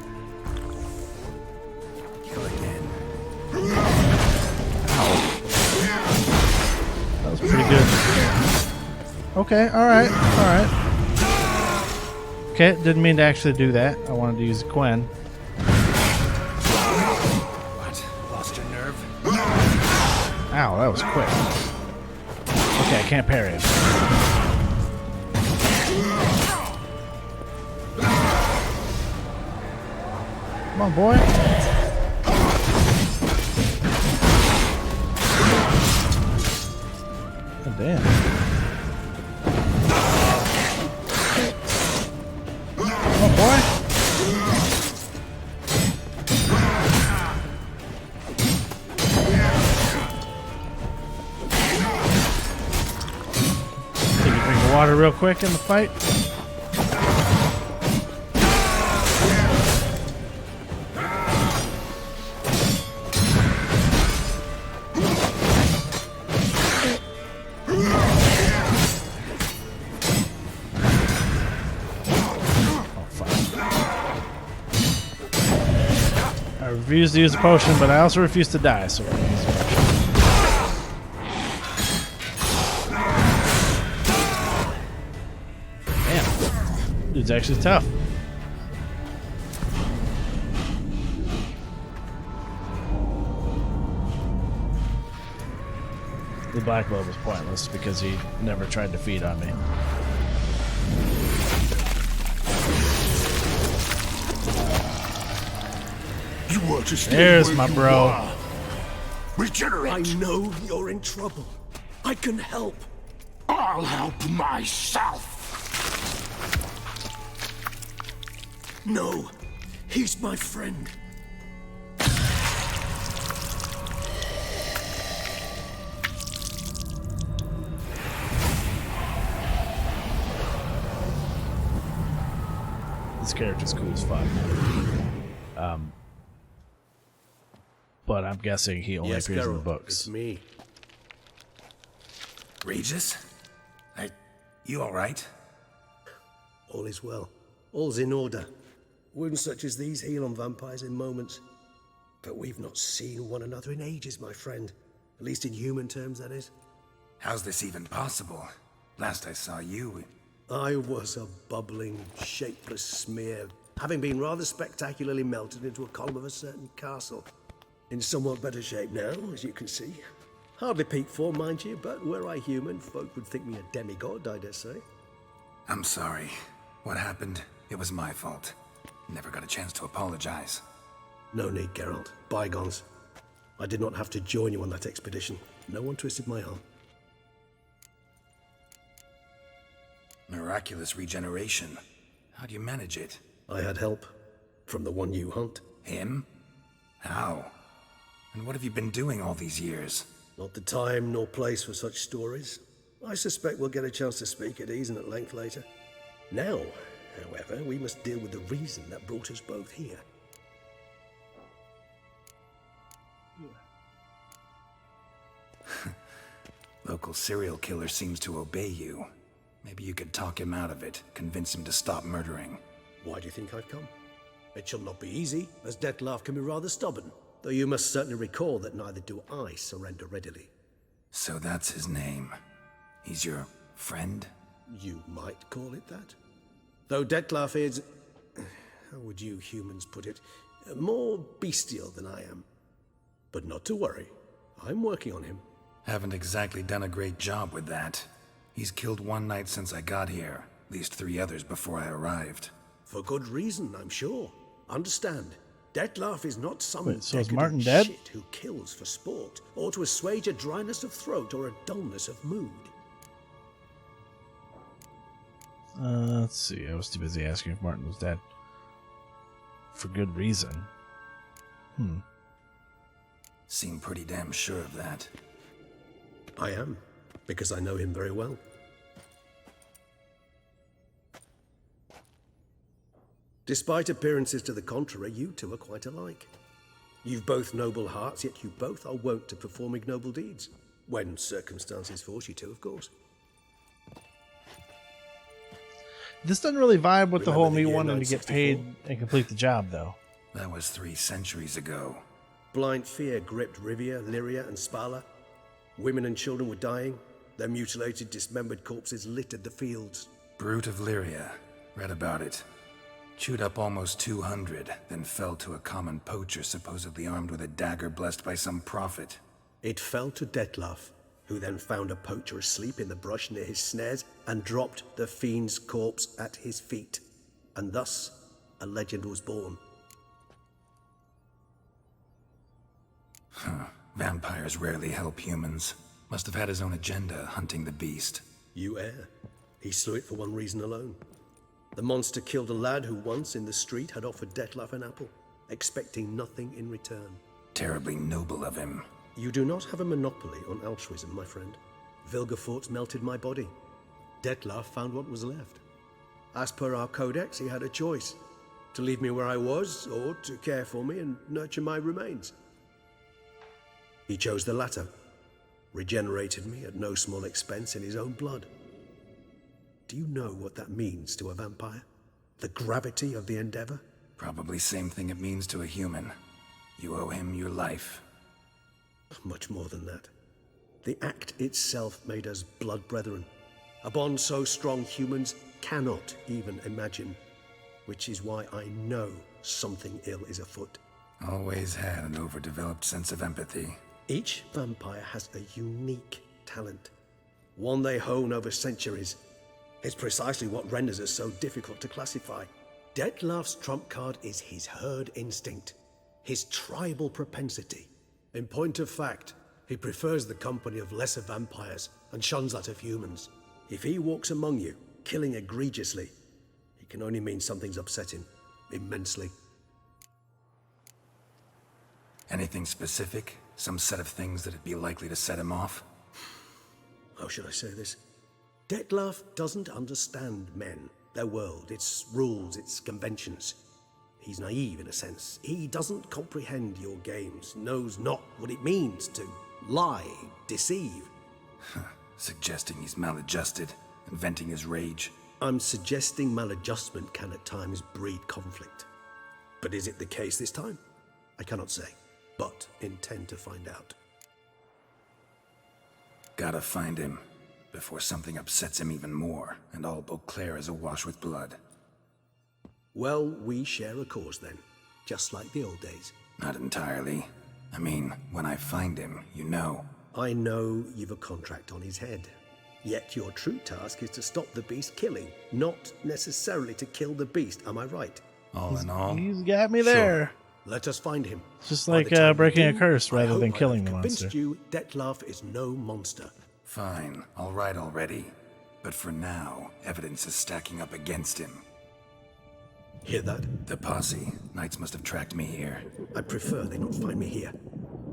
Kill again. Ow. That was pretty good. Okay, alright, alright. Okay, didn't mean to actually do that. I wanted to use a Quen. Lost your nerve? Ow, that was quick. Okay, I can't parry it. Come on, boy. Oh, damn. Come on, boy. Water real quick in the fight. Oh, fuck. I refuse to use a potion, but I also refuse to die, so we're gonna use a potion. Dude's actually tough. The black blood was pointless because he never tried to feed on me. You were to stay There's where my you bro. were. Regenerate. I know you're in trouble. I can help. I'll help myself. No, he's my friend. This character's cool as fuck. But I'm guessing he only appears in the books. It's me. Regis? You alright? All is well. All's in order. Wounds such as these heal on vampires in moments. But we've not seen one another in ages, my friend. At least in human terms, that is. How's this even possible? Last I saw you... I was a bubbling, shapeless smear, having been rather spectacularly melted into a column of a certain castle. In somewhat better shape now, as you can see. Hardly peak form, mind you, but were I human, folk would think me a demigod, I dare say. I'm sorry. What happened? It was my fault. Never got a chance to apologize. No need, Geralt. Bygones. I did not have to join you on that expedition. No one twisted my arm. Miraculous regeneration. How do you manage it? I had help. From the one you hunt. Him? How? And what have you been doing all these years? Not the time nor place for such stories. I suspect we'll get a chance to speak at ease and at length later. Now, however, we must deal with the reason that brought us both here. Local serial killer seems to obey you. Maybe you could talk him out of it, convince him to stop murdering. Why do you think I've come? It shall not be easy, as Dettlaff can be rather stubborn. Though you must certainly recall that neither do I surrender readily. So that's his name. He's your friend? You might call it that. Though Dettlaff is... how would you humans put it? More bestial than I am. But not to worry. I'm working on him. Haven't exactly done a great job with that. He's killed one knight since I got here. At least 3 others before I arrived. For good reason, I'm sure. Understand, Dettlaff is not some Wait, so is Martin dead? shit who kills for sport, or to assuage a dryness of throat or a dullness of mood. Let's see. I was too busy asking if Martin was dead. For good reason. Seem pretty damn sure of that. I am, because I know him very well. Despite appearances to the contrary, you two are quite alike. You've both noble hearts, yet you both are wont to perform ignoble deeds. When circumstances force you to, of course. This doesn't really vibe with the whole me year wanting to get paid 964? and complete the job, though. That was 3 centuries ago. Blind fear gripped Rivia, Lyria, and Spala. Women and children were dying. Their mutilated, dismembered corpses littered the fields. Brute of Lyria. Read about it. Chewed up almost 200, then fell to a common poacher supposedly armed with a dagger blessed by some prophet. It fell to Dettlaff, who then found a poacher asleep in the brush near his snares and dropped the fiend's corpse at his feet. And thus, a legend was born. Vampires rarely help humans. Must have had his own agenda, hunting the beast. You err. He slew it for one reason alone. The monster killed a lad who once in the street had offered Dettlaff an apple, expecting nothing in return. Terribly noble of him. You do not have a monopoly on altruism, my friend. Vilgefortz melted my body. Dettlaff found what was left. As per our codex, he had a choice. To leave me where I was, or to care for me and nurture my remains. He chose the latter. Regenerated me at no small expense in his own blood. Do you know what that means to a vampire? The gravity of the endeavor? Probably same thing it means to a human. You owe him your life. Much more than that. The act itself made us blood brethren. A bond so strong humans cannot even imagine. Which is why I know something ill is afoot. Always had an overdeveloped sense of empathy. Each vampire has a unique talent. One they hone over centuries. It's precisely what renders us so difficult to classify. Dettlaff's trump card is his herd instinct. His tribal propensity. In point of fact, he prefers the company of lesser vampires and shuns that of humans. If he walks among you, killing egregiously, it can only mean something's upset him, immensely. Anything specific? Some set of things that'd be likely to set him off? How should I say this? Dettlaff doesn't understand men, their world, its rules, its conventions. He's naive in a sense. He doesn't comprehend your games, knows not what it means to lie, deceive. Suggesting he's maladjusted and venting his rage. I'm suggesting maladjustment can at times breed conflict. But is it the case this time? I cannot say, but intend to find out. Gotta find him before something upsets him even more, and all Beauclair is awash with blood. Well, we share a cause then, just like the old days. Not entirely. I mean, when I find him, you know. I know you've a contract on his head. Yet your true task is to stop the beast killing, not necessarily to kill the beast, am I right? All in all, He's got me there. Sure. Let us find him. It's just like breaking a curse rather than killing the monster. Convinced you Dettlaff is no monster. Fine, all right already. But for now, evidence is stacking up against him. Hear that? The posse. Knights must have tracked me here. I prefer they not find me here.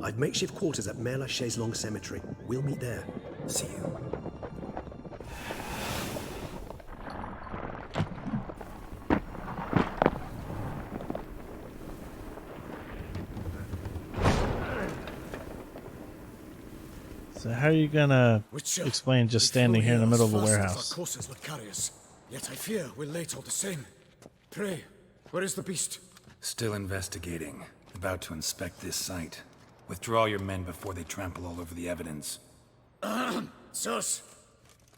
I've makeshift quarters at Mère Lachaise Long Cemetery. We'll meet there. See you. So how are you gonna explain just standing here in the middle of a warehouse? Our courses would carry us. Yet I fear we're late all the same. Pray, where is the beast? Still investigating. About to inspect this site. Withdraw your men before they trample all over the evidence. Sirs,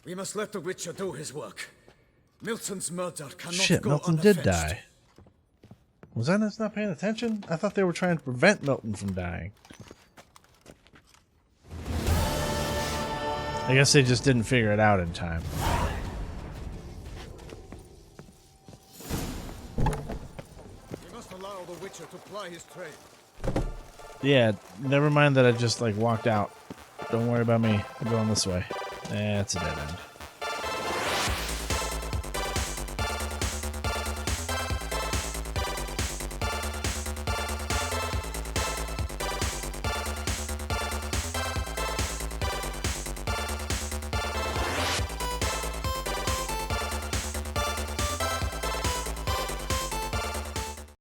we must let the Witcher do his work. Milton's murder cannot Shit, go Milton did unavenged. die. Was I just not paying attention? I thought they were trying to prevent Milton from dying. I guess they just didn't figure it out in time. We must allow the Witcher to ply his trade. Yeah, never mind that I just like walked out. Don't worry about me. I'm going this way. That's a dead end.